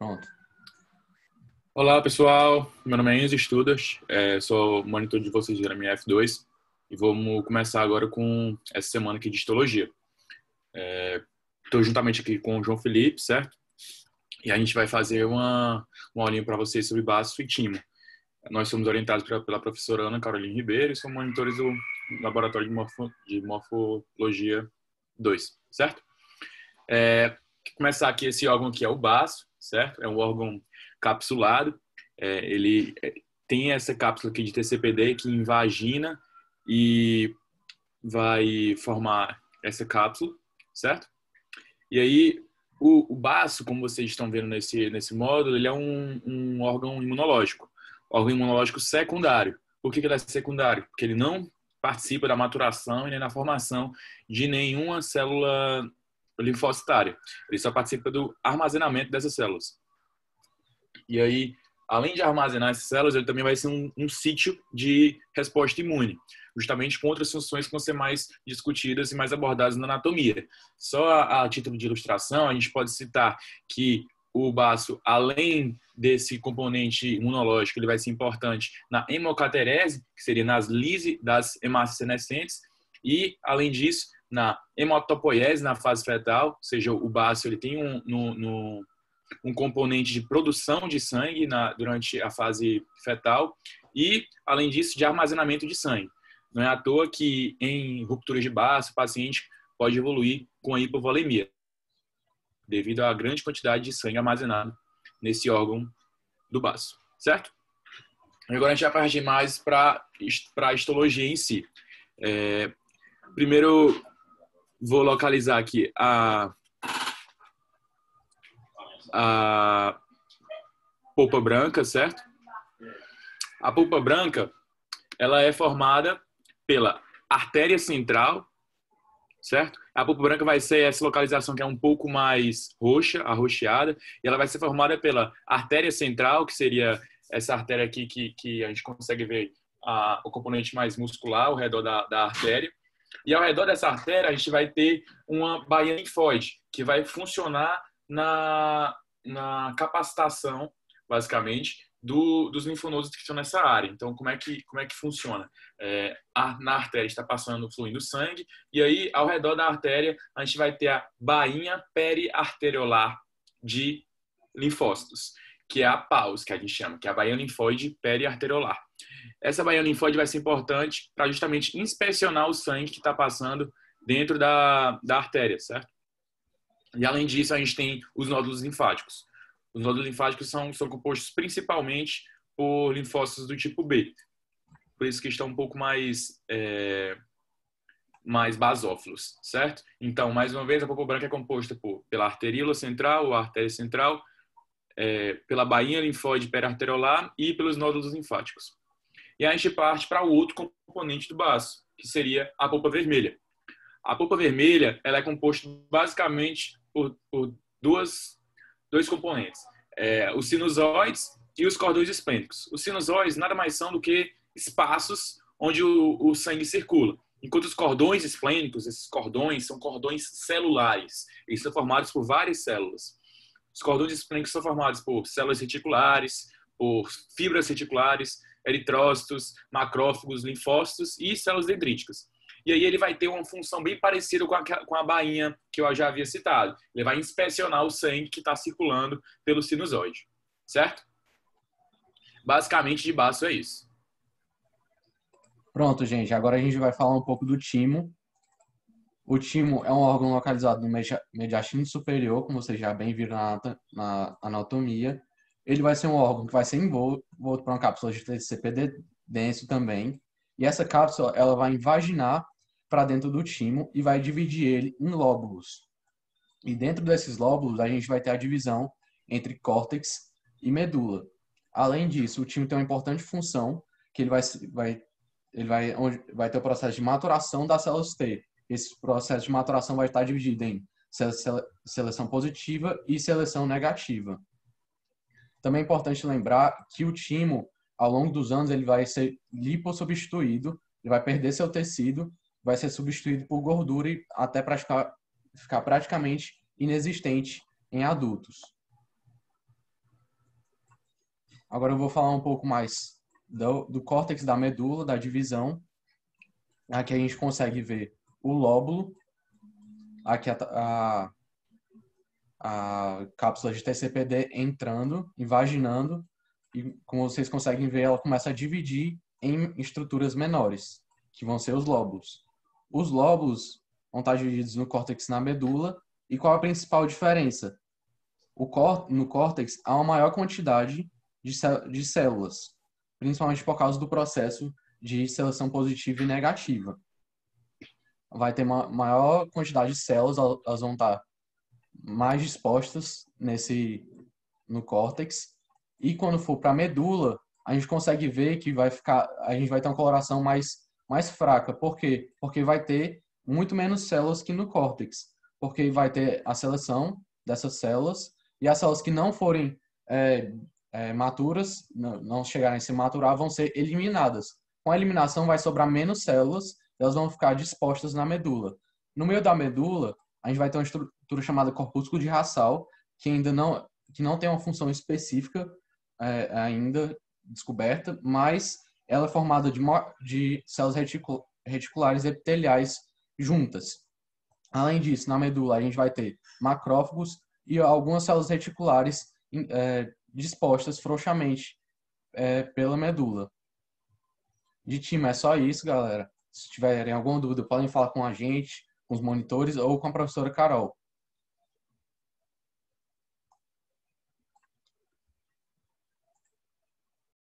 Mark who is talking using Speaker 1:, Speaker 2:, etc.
Speaker 1: Pronto.
Speaker 2: Olá, pessoal. Meu nome é Enzo Studas, sou monitor de vocês da MF2 e vamos começar agora com essa semana aqui de histologia. Estou juntamente aqui com o João Felipe, certo? E a gente vai fazer uma aulinha para vocês sobre baço e timo. Nós somos orientados pela professora Ana Carolina Ribeiro e somos monitores do Laboratório de Morfologia 2, certo? Começar aqui, esse órgão aqui é o baço, certo? É um órgão capsulado. Ele tem essa cápsula aqui de TCPD que invagina e vai formar essa cápsula, certo? E aí, o baço, como vocês estão vendo nesse módulo, ele é um órgão imunológico. Órgão imunológico secundário. Por que ele é secundário? Porque ele não participa da maturação e nem na formação de nenhuma célula linfocitária. Ele só participa do armazenamento dessas células. E aí, além de armazenar essas células, ele também vai ser um sítio de resposta imune, justamente com outras funções que vão ser mais discutidas e mais abordadas na anatomia. Só a título de ilustração, a gente pode citar que o baço, além desse componente imunológico, ele vai ser importante na hemocaterese, que seria nas lise das hemácias senescentes, e, além disso, na hematopoiese, na fase fetal, ou seja, o baço ele tem um componente de produção de sangue durante a fase fetal e, além disso, de armazenamento de sangue. Não é à toa que, em rupturas de baço, o paciente pode evoluir com a hipovolemia, devido à grande quantidade de sangue armazenado nesse órgão do baço, certo? Agora a gente vai partir mais para a histologia em si. Primeiro, vou localizar aqui a polpa branca, certo? A polpa branca, ela é formada pela artéria central, certo? A polpa branca vai ser essa localização que é um pouco mais roxa, arroxeada, e ela vai ser formada pela artéria central, que seria essa artéria aqui que a gente consegue ver o componente mais muscular ao redor da artéria. E ao redor dessa artéria, a gente vai ter uma baía linfóide, que vai funcionar na capacitação, basicamente, dos linfonodos que estão nessa área. Então, como é que funciona? Na artéria está fluindo sangue, e aí, ao redor da artéria, a gente vai ter a bainha periarteriolar de linfócitos, que é a PAUS, que a gente chama, que é a bainha linfóide periarteriolar. Essa bainha linfóide vai ser importante para justamente inspecionar o sangue que está passando dentro da artéria, certo? E, além disso, a gente tem os nódulos linfáticos. Os nódulos linfáticos são compostos principalmente por linfócitos do tipo B. Por isso que estão um pouco mais basófilos, certo? Então, mais uma vez, a polpa branca é composta pela arteríola central, a artéria central, pela bainha linfóide periarteriolar e pelos nódulos linfáticos. E a gente parte para o outro componente do baço, que seria a polpa vermelha. A polpa vermelha ela é composta basicamente por dois componentes, os sinusóides e os cordões esplênicos. Os sinusóides nada mais são do que espaços onde o sangue circula, enquanto os cordões esplênicos, esses cordões são cordões celulares, eles são formados por várias células. Os cordões esplênicos são formados por células reticulares, por fibras reticulares, eritrócitos, macrófagos, linfócitos e células dendríticas. E aí ele vai ter uma função bem parecida com a bainha que eu já havia citado. Ele vai inspecionar o sangue que está circulando pelo sinusóide, certo? Basicamente, de baço é isso.
Speaker 1: Pronto, gente. Agora a gente vai falar um pouco do timo. O timo é um órgão localizado no mediastino superior, como vocês já bem viram na anatomia. Ele vai ser um órgão que vai ser envolto por uma cápsula de TCPD denso também. E essa cápsula ela vai invaginar para dentro do timo e vai dividir ele em lóbulos. E dentro desses lóbulos a gente vai ter a divisão entre córtex e medula. Além disso, o timo tem uma importante função que ele vai ter o processo de maturação das células T. Esse processo de maturação vai estar dividido em seleção positiva e seleção negativa. Também é importante lembrar que o timo, ao longo dos anos, ele vai ser lipossubstituído, ele vai perder seu tecido, vai ser substituído por gordura até ficar praticamente inexistente em adultos. Agora eu vou falar um pouco mais do córtex da medula, da divisão. Aqui a gente consegue ver o lóbulo, aqui a cápsula de TCPD entrando, invaginando, e como vocês conseguem ver, ela começa a dividir em estruturas menores, que vão ser os lóbulos. Os lóbulos vão estar divididos no córtex na medula, e qual a principal diferença? No córtex há uma maior quantidade de células, principalmente por causa do processo de seleção positiva e negativa. Vai ter uma maior quantidade de células, elas vão estar mais dispostas no córtex. E quando for para a medula, a gente consegue ver que a gente vai ter uma coloração mais fraca. Por quê? Porque vai ter muito menos células que no córtex. Porque vai ter a seleção dessas células e as células que não forem maturas, não chegarem a se maturar, vão ser eliminadas. Com a eliminação vai sobrar menos células, elas vão ficar dispostas na medula. No meio da medula, a gente vai ter uma estrutura chamada corpúsculo de Rassal, que não tem uma função específica ainda descoberta, mas ela é formada de células reticulares epiteliais juntas. Além disso, na medula a gente vai ter macrófagos e algumas células reticulares dispostas frouxamente pela medula. De time é só isso, galera. Se tiverem alguma dúvida, podem falar com a gente, com os monitores ou com a professora Carol.